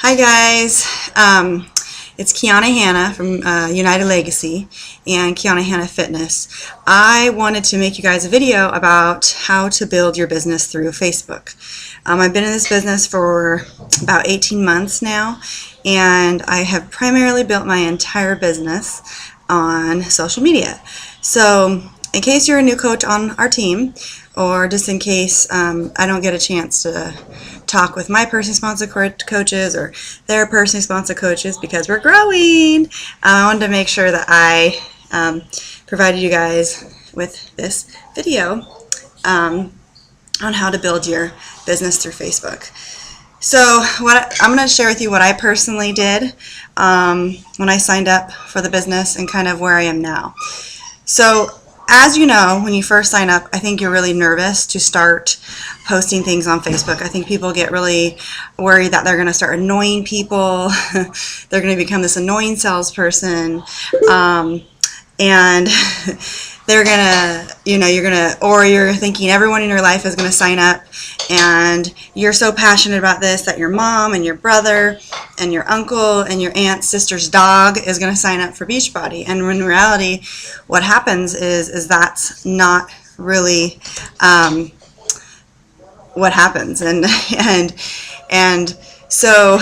Hi guys, it's Kiana Hanna from United Legacy and Kiana Hanna Fitness. I wanted to make you guys a video about how to build your business through Facebook. I've been in this business for about 18 months now, and I have primarily built my entire business on social media. So in case you're a new coach on our team, or just in case I don't get a chance to talk with my personally sponsored coaches or their personally sponsored coaches because we're growing, I wanted to make sure that I provided you guys with this video on how to build your business through Facebook. So I'm going to share with you what I personally did when I signed up for the business and kind of where I am now. So as you know, when you first sign up, I think you're really nervous to start posting things on Facebook. I think people get really worried that they're going to start annoying people. They're going to become this annoying salesperson. And they're going to, you're thinking everyone in your life is going to sign up, and you're so passionate about this that your mom and your brother and your uncle and your aunt's sister's dog is going to sign up for Beachbody. And in reality, what happens is that's not really what happens. And so,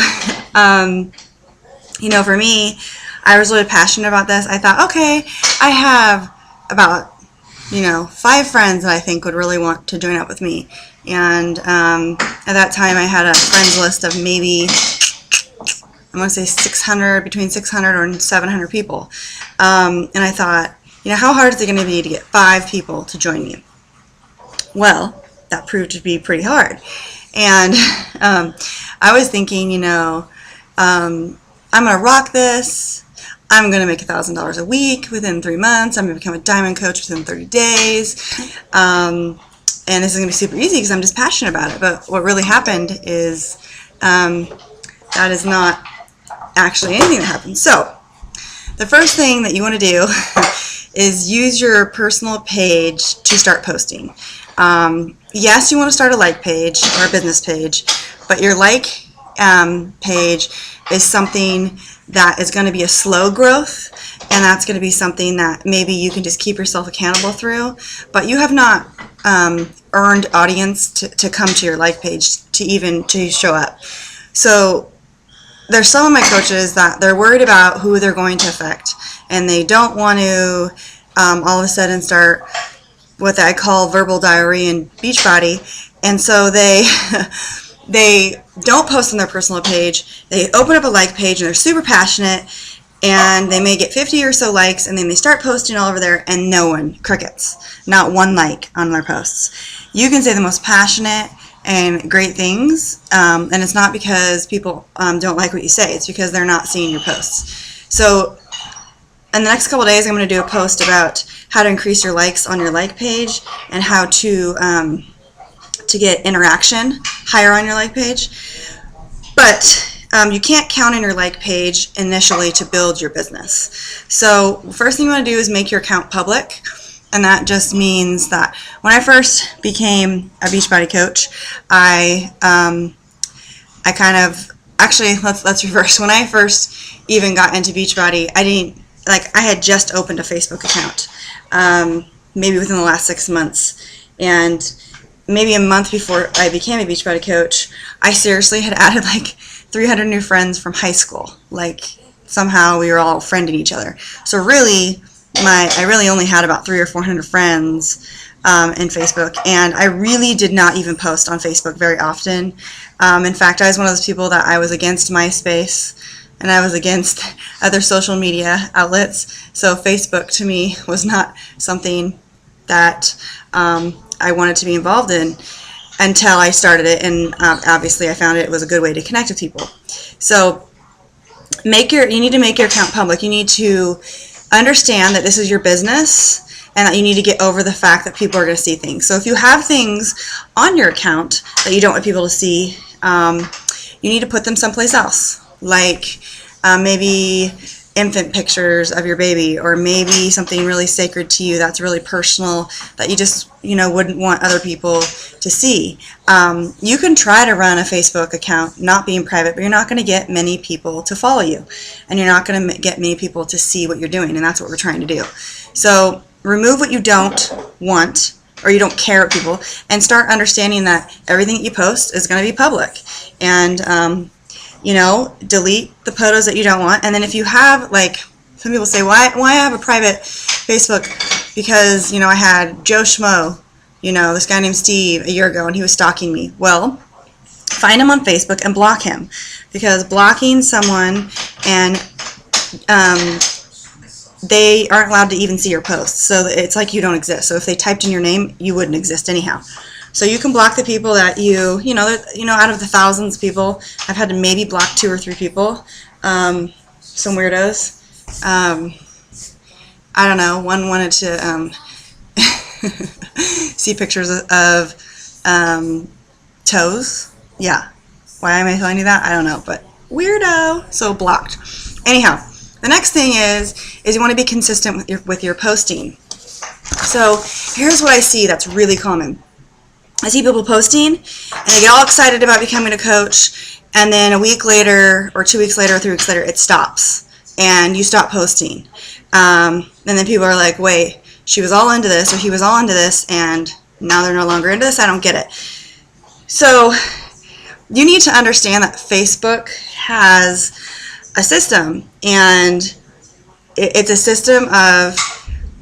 for me, I was really passionate about this. I thought, okay, I have about 5 friends that I think would really want to join up with me. And at that time I had a friends list of maybe, I want to say between 600 and 700 people. And I thought, how hard is it going to be to get 5 people to join me? Well, that proved to be pretty hard. And I was thinking, I'm going to rock this. I'm going to make $1,000 a week within 3 months. I'm going to become a diamond coach within 30 days. And this is going to be super easy because I'm just passionate about it. But what really happened is that is not actually anything that happened. So the first thing that you want to do is use your personal page to start posting. Yes, you want to start a like page or a business page, but your like page is something that is going to be a slow growth, and that's going to be something that maybe you can just keep yourself accountable through, but you have not earned audience to come to your like page to show up. So there's some of my coaches that they're worried about who they're going to affect, and they don't want to all of a sudden start what I call verbal diarrhea in Beachbody, and so they don't post on their personal page. They open up a like page and they're super passionate, and they may get 50 or so likes, and then they start posting all over there and crickets, not one like on their posts. You can say the most passionate and great things, and it's not because people don't like what you say, it's because they're not seeing your posts. So in the next couple of days, I'm going to do a post about how to increase your likes on your like page and how to get interaction higher on your like page. But you can't count on your like page initially to build your business. So first thing you want to do is make your account public, and that just means that when I first became a Beachbody coach, let's reverse. When I first even got into Beachbody, I had just opened a Facebook account, maybe within the last 6 months, and maybe a month before I became a Beachbody coach, I seriously had added like 300 new friends from high school. Like somehow we were all friending each other. So really, I really only had about 300 or 400 friends in Facebook, and I really did not even post on Facebook very often. In fact, I was one of those people that I was against MySpace, and I was against other social media outlets. So Facebook to me was not something that I wanted to be involved in until I started it, and obviously I found it was a good way to connect with people. So you need to make your account public. You need to understand that this is your business and that you need to get over the fact that people are going to see things. So if you have things on your account that you don't want people to see, you need to put them someplace else. Like maybe infant pictures of your baby, or maybe something really sacred to you that's really personal that you just, wouldn't want other people to see. You can try to run a Facebook account not being private, but you're not going to get many people to follow you, and you're not going to get many people to see what you're doing, and that's what we're trying to do. So remove what you don't want or you don't care what people, and start understanding that everything that you post is going to be public. And delete the photos that you don't want. And then if you have, like, some people say, why I have a private Facebook? Because, I had Joe Schmo, this guy named Steve, a year ago, and he was stalking me. Well, find him on Facebook and block him, because blocking someone, and they aren't allowed to even see your posts. So it's like you don't exist. So if they typed in your name, you wouldn't exist anyhow. So you can block the people that out of the thousands of people, I've had to maybe block 2 or 3 people, some weirdos. I don't know, one wanted to see pictures of toes. Yeah. Why am I telling you that? I don't know, but weirdo. So blocked. Anyhow, the next thing is you want to be consistent with your posting. So here's what I see that's really common. I see people posting, and they get all excited about becoming a coach, and then a week later, or 2 weeks later, or 3 weeks later, it stops, and you stop posting. And then people are like, wait, she was all into this, or he was all into this, and now they're no longer into this? I don't get it. So you need to understand that Facebook has a system, and it's a system of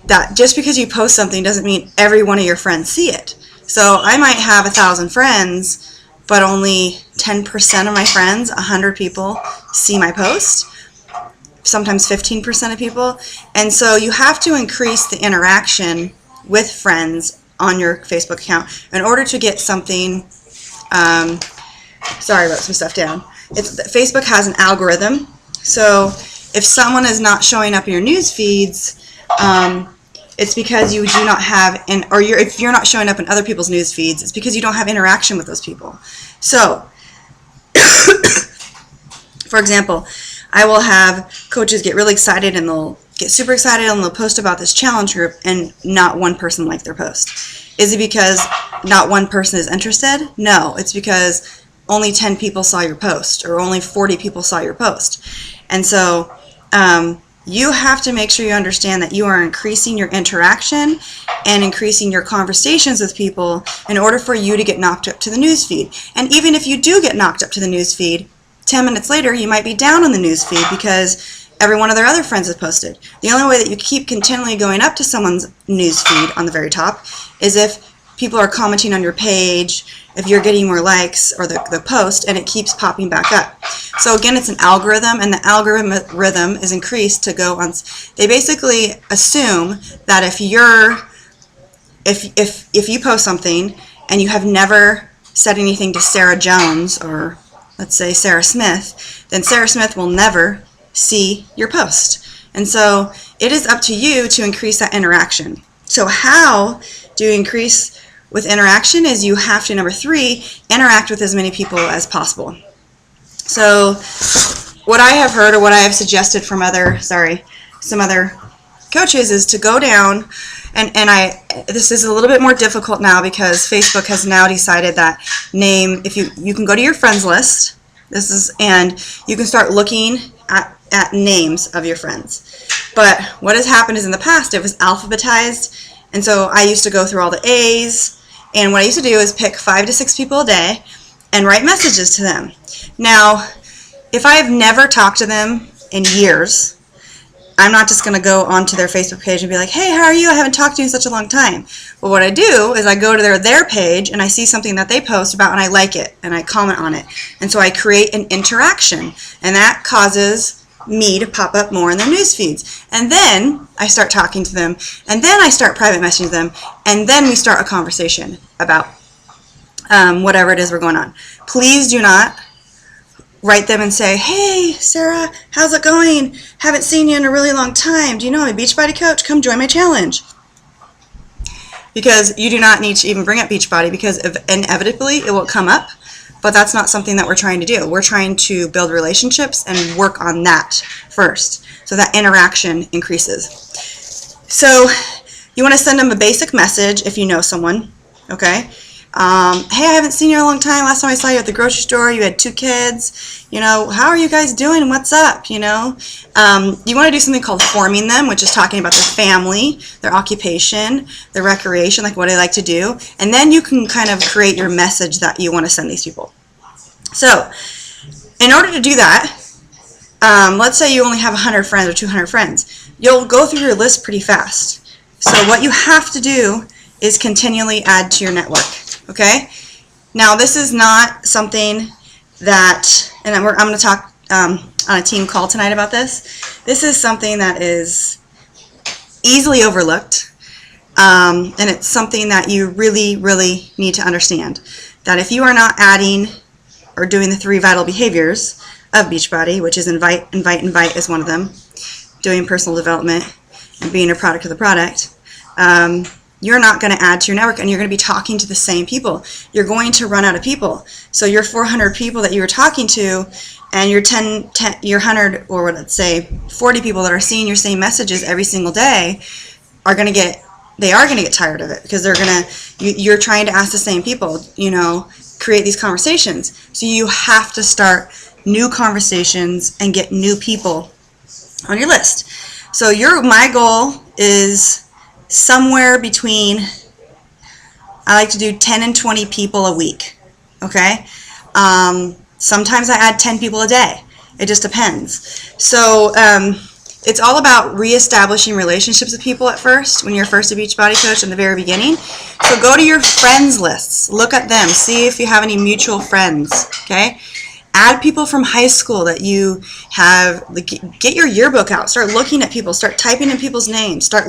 that just because you post something doesn't mean every one of your friends see it. So I might have 1,000 friends, but only 10% of my friends, 100 people, see my post. Sometimes 15% of people. And so you have to increase the interaction with friends on your Facebook account in order to get something. Sorry, I wrote some stuff down. Facebook has an algorithm. So if someone is not showing up in your news feeds, it's because you do not have, if you're not showing up in other people's news feeds, it's because you don't have interaction with those people. So, for example, I will have coaches get really excited, and they'll get super excited, and they'll post about this challenge group, and not one person liked their post. Is it because not one person is interested? No, it's because only 10 people saw your post, or only 40 people saw your post. And so, you have to make sure you understand that you are increasing your interaction and increasing your conversations with people in order for you to get knocked up to the newsfeed. And even if you do get knocked up to the newsfeed, 10 minutes later you might be down on the newsfeed because every one of their other friends has posted. The only way that you keep continually going up to someone's newsfeed on the very top is if people are commenting on your page, if you're getting more likes or the post, and it keeps popping back up. So again, it's an algorithm, and the algorithm is increased to go on. They basically assume that if you post something and you have never said anything to Sarah Jones, or let's say Sarah Smith, then Sarah Smith will never see your post. And so it is up to you to increase that interaction. So how do you increase with interaction is you have to, number 3, interact with as many people as possible. So what I have heard, or what I have suggested from some other coaches, is to go down, and this is a little bit more difficult now because Facebook has now decided that if you can go to your friends list, and you can start looking at names of your friends. But what has happened is in the past it was alphabetized, and so I used to go through all the A's. And what I used to do is pick 5 to 6 people a day and write messages to them. Now, if I have never talked to them in years, I'm not just going to go onto their Facebook page and be like, hey, how are you? I haven't talked to you in such a long time. But what I do is I go to their page and I see something that they post about and I like it and I comment on it. And so I create an interaction, and that causes me to pop up more in their news feeds. And then I start talking to them, and then I start private messaging them, and then we start a conversation about whatever it is we're going on. Please do not write them and say, hey, Sarah, how's it going? Haven't seen you in a really long time. Do you know I'm a Beachbody coach? Come join my challenge. Because you do not need to even bring up Beachbody, because inevitably it will come up. but that's not something that we're trying to do. We're trying to build relationships and work on that first, so that interaction increases. So you want to send them a basic message if you know someone, okay? Hey, I haven't seen you in a long time. Last time I saw you at the grocery store, you had 2 kids. You know, how are you guys doing? What's up? You know, you want to do something called forming them, which is talking about their family, their occupation, their recreation, like what they like to do. And then you can kind of create your message that you want to send these people. So in order to do that, let's say you only have 100 friends or 200 friends. You'll go through your list pretty fast. So what you have to do is continually add to your network, okay? Now, this is not something that, and I'm going to talk on a team call tonight about this. This is something that is easily overlooked, and it's something that you really, really need to understand. That if you are not adding or doing the 3 vital behaviors of Beachbody, which is invite, invite, invite is one of them, doing personal development, and being a product of the product, you're not going to add to your network, and you're going to be talking to the same people. You're going to run out of people. So your 400 people that you were talking to, and your 100, or what let's say 40 people that are seeing your same messages every single day are going to get tired of it, because you're trying to ask the same people, you know, create these conversations. So you have to start new conversations and get new people on your list. So my goal is somewhere between, I like to do 10 and 20 people a week, okay? Sometimes I add 10 people a day. It just depends. So it's all about reestablishing relationships with people at first, when you're first a Beachbody coach in the very beginning. So go to your friends lists, look at them, see if you have any mutual friends, okay? Add people from high school that you have, get your yearbook out, start looking at people, start typing in people's names, start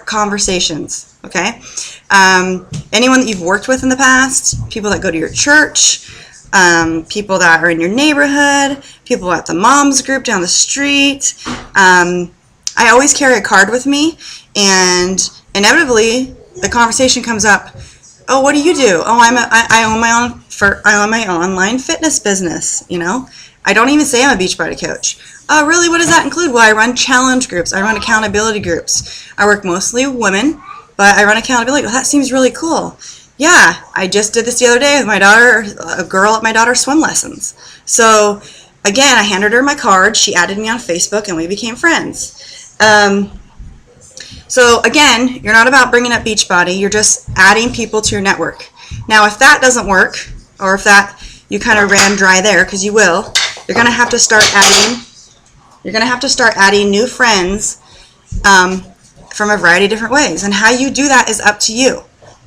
conversations, okay? Anyone that you've worked with in the past, people that go to your church, people that are in your neighborhood, people at the moms group down the street. I always carry a card with me, and inevitably the conversation comes up. Oh, what do you do? Oh, I own my online fitness business, you know. I don't even say I'm a Beachbody coach. Oh, really? What does that include? Well, I run challenge groups. I run accountability groups. I work mostly with women, but I run accountability. Well, that seems really cool. Yeah, I just did this the other day with my daughter, a girl at my daughter's swim lessons. So, again, I handed her my card. She added me on Facebook, and we became friends. So again, you're not about bringing up Beachbody, you're just adding people to your network. Now, if that doesn't work, or if that you kind of ran dry there, because you will, you're going to have to start adding new friends from a variety of different ways. And how you do that is up to you.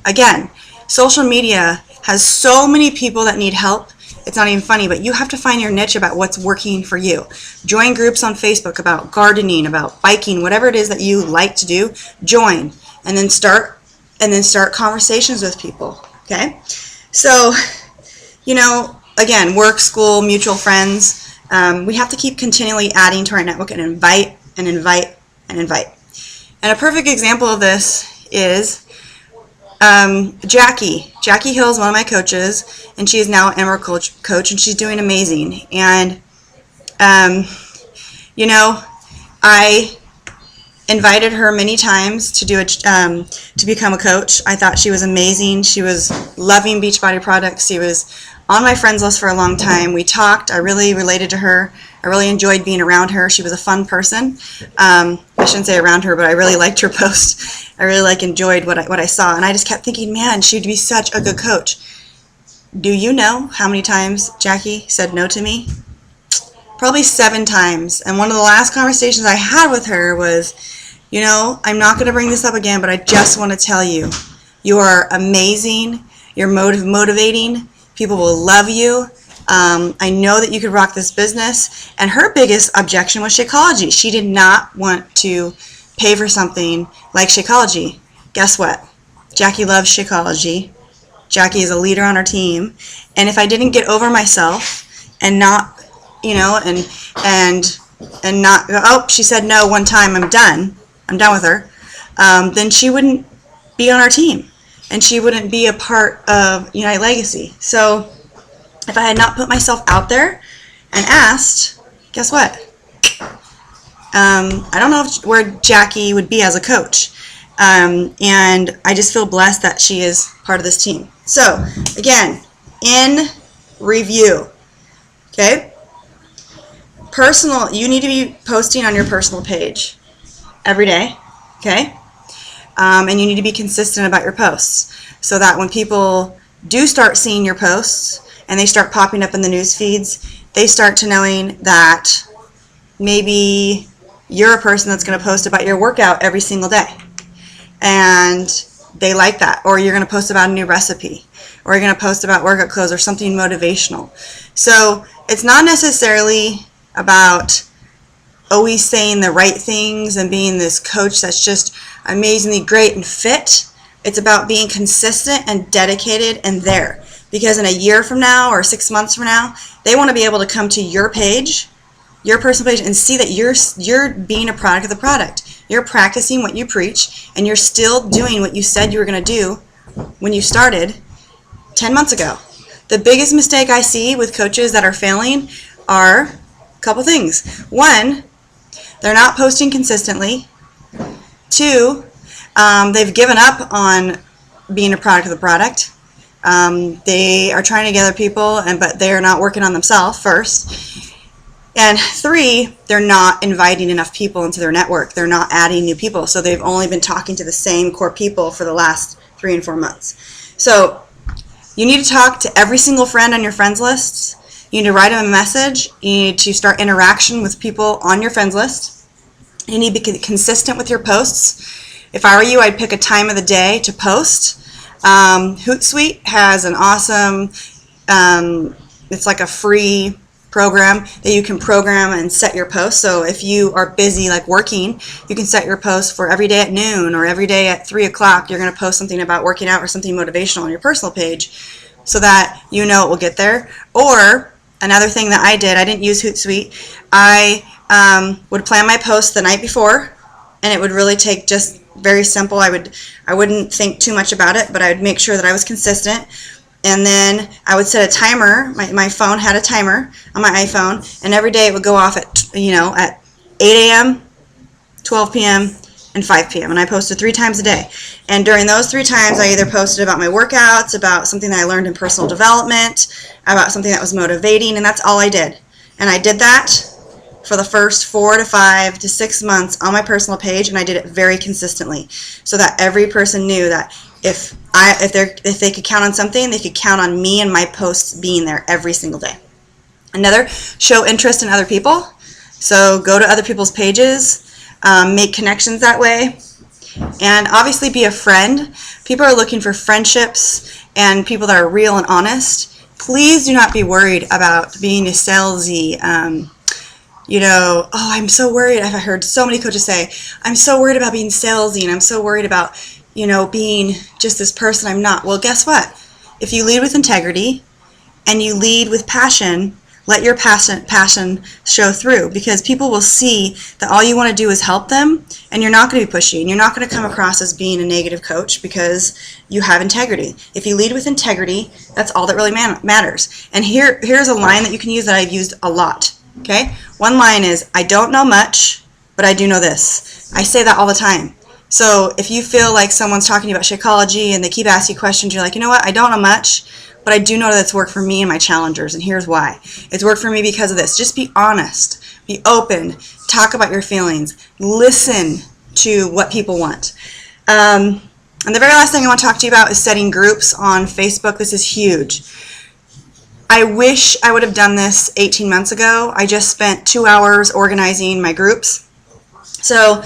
Again, social media has so many people that need help. It's not even funny, but you have to find your niche about what's working for you. Join groups on Facebook about gardening, about biking, whatever it is that you like to do. Join, and then start conversations with people. Okay, so you know, again, work, school, mutual friends. We have to keep continually adding to our network and invite and invite and invite. And a perfect example of this is Jackie. Jackie Hill is one of my coaches, and she is now an Emerald coach, and she's doing amazing. And, you know, I invited her many times to to become a coach. I thought she was amazing. She was loving Beachbody products. She was on my friends list for a long time. We talked. I really related to her. I really enjoyed being around her. She was a fun person. I shouldn't say around her, but I really liked her post. I really enjoyed what I saw, and I just kept thinking, man, she'd be such a good coach. Do you know how many times Jackie said no to me? Probably 7 times. And one of the last conversations I had with her was, you know, I'm not going to bring this up again, but I just want to tell you, you are amazing. You're motivating. People will love you. I know that you could rock this business. And her biggest objection was Shakeology. She did not want to pay for something like Shakeology. Guess what? Jackie loves Shakeology. Jackie is a leader on our team. And if I didn't get over myself and not, you know, and not, oh, she said no one time, I'm done with her, then she wouldn't be on our team. And she wouldn't be a part of Unite Legacy. So if I had not put myself out there and asked, guess what? I don't know where Jackie would be as a coach. And I just feel blessed that she is part of this team. So, again, in review, okay? You need to be posting on your personal page every day, okay? And you need to be consistent about your posts so that when people do start seeing your posts and they start popping up in the news feeds, they start to knowing that maybe you're a person that's going to post about your workout every single day. And they like that. Or you're going to post about a new recipe. Or you're going to post about workout clothes or something motivational. So it's not necessarily about always saying the right things and being this coach that's just amazingly great and fit. It's about being consistent and dedicated and there. Because in a year from now or 6 months from now, they want to be able to come to your page, your personal page, and see that you're being a product of the product. You're practicing what you preach, and you're still doing what you said you were going to do when you started 10 months ago. The biggest mistake I see with coaches that are failing are a couple things. One, they're not posting consistently. Two, they've given up on being a product of the product. They are trying to gather people, but they are not working on themselves first. And three, they're not inviting enough people into their network. They're not adding new people. So they've only been talking to the same core people for the last 3 and 4 months. So you need to talk to every single friend on your friends list. You need to write them a message. You need to start interaction with people on your friends list. You need to be consistent with your posts. If I were you, I'd pick a time of the day to post. Hootsuite has an awesome, it's like a free program that you can program and set your posts. So if you are busy like working, you can set your posts for every day at noon or every day at 3 o'clock. You're going to post something about working out or something motivational on your personal page so that you know it will get there. Or another thing that I didn't use Hootsuite. I would plan my posts the night before, and it would really take just very simple. I wouldn't think too much about it, but I would make sure that I was consistent. And then I would set a timer. My phone had a timer on my iPhone, and every day it would go off at 8 a.m., 12 p.m., and 5 p.m. And I posted 3 times a day. And during those 3 times, I either posted about my workouts, about something that I learned in personal development, about something that was motivating, and that's all I did. And I did that for the first 4 to 5 to 6 months on my personal page, and I did it very consistently, so that every person knew that if they could count on something, they could count on me and my posts being there every single day. Another, show interest in other people. So go to other people's pages, make connections that way, and obviously be a friend. People are looking for friendships and people that are real and honest. Please do not be worried about being a salesy. Oh, I'm so worried. I've heard so many coaches say, I'm so worried about being salesy, and I'm so worried about being just this person I'm not. Well, guess what? If you lead with integrity and you lead with passion, let your passion show through, because people will see that all you want to do is help them, and you're not going to be pushy, and you're not going to come across as being a negative coach because you have integrity. If you lead with integrity, that's all that really matters. And here's a line that you can use that I've used a lot. Okay? One line is, I don't know much, but I do know this. I say that all the time. So if you feel like someone's talking about Shakeology and they keep asking you questions, you're like, you know what, I don't know much, but I do know that it's worked for me and my challengers, and here's why. It's worked for me because of this. Just be honest. Be open. Talk about your feelings. Listen to what people want. And the very last thing I want to talk to you about is setting groups on Facebook. This is huge. I wish I would have done this 18 months ago. I just spent 2 hours organizing my groups. So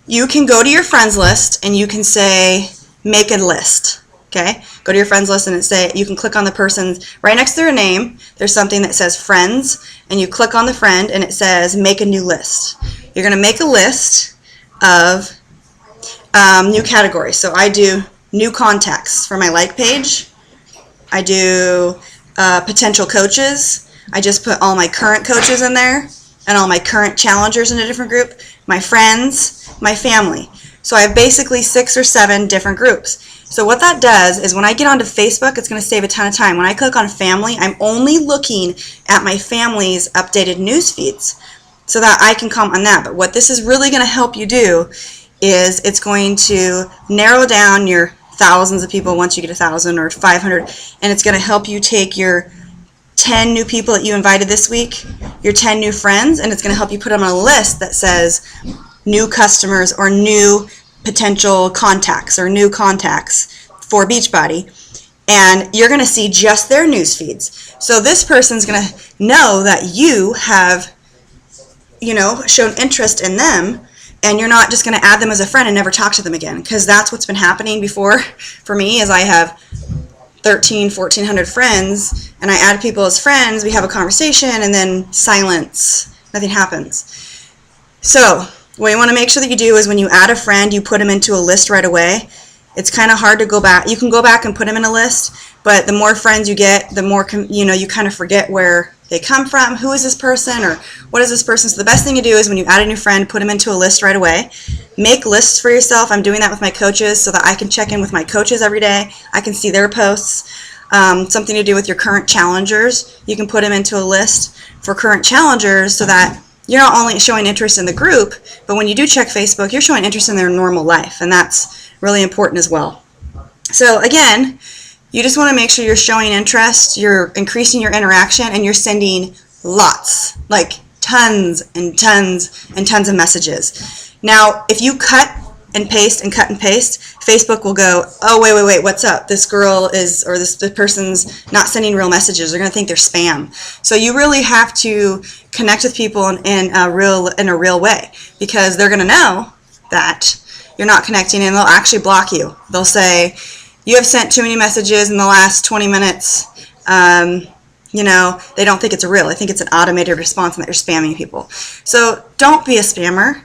you can go to your friends list and you can say, make a list. Okay? Go to your friends list and you can click on the person's, right next to their name, there's something that says friends, and you click on the friend and it says make a new list. You're going to make a list of new categories. So I do new contacts for my like page. I do potential coaches. I just put all my current coaches in there and all my current challengers in a different group, my friends, my family. So I have basically 6 or 7 different groups. So what that does is when I get onto Facebook, it's going to save a ton of time. When I click on family, I'm only looking at my family's updated news feeds so that I can comment on that. But what this is really going to help you do is it's going to narrow down your thousands of people once you get 1,000 or 500, and it's going to help you take your 10 new people that you invited this week, your 10 new friends, and it's going to help you put them on a list that says new customers or new potential contacts or new contacts for Beachbody, and you're going to see just their news feeds. So this person's going to know that you have, shown interest in them, and you're not just going to add them as a friend and never talk to them again, because that's what's been happening before for me. Is I have 1,400 friends, and I add people as friends, we have a conversation, and then silence, nothing happens. So what you want to make sure that you do is when you add a friend, you put them into a list right away. It's kind of hard to go back. You can go back and put them in a list, but the more friends you get, the more you kind of forget where they come from, who is this person, or what is this person. So the best thing to do is when you add a new friend, put them into a list right away. Make lists for yourself. I'm doing that with my coaches so that I can check in with my coaches every day. I can see their posts. Something to do with your current challengers. You can put them into a list for current challengers so that you're not only showing interest in the group, but when you do check Facebook, you're showing interest in their normal life, and that's really important as well. So again, you just want to make sure you're showing interest, you're increasing your interaction, and you're sending lots, like tons and tons and tons of messages. Now, if you cut and paste and cut and paste, Facebook will go, oh, wait, what's up? This girl is, or this person's not sending real messages. They're going to think they're spam. So you really have to connect with people in a real way, because they're going to know that you're not connecting, and they'll actually block you. They'll say, you have sent too many messages in the last 20 minutes. They don't think it's real. They think it's an automated response and that you're spamming people. So don't be a spammer.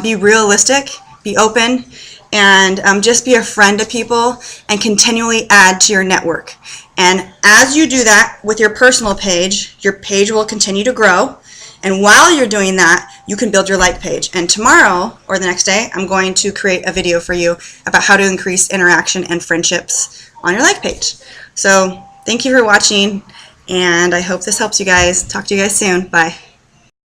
Be realistic. Be open, and just be a friend to people and continually add to your network. And as you do that with your personal page, your page will continue to grow. And while you're doing that, you can build your like page. And tomorrow or the next day, I'm going to create a video for you about how to increase interaction and friendships on your like page. So thank you for watching, and I hope this helps you guys. Talk to you guys soon. Bye.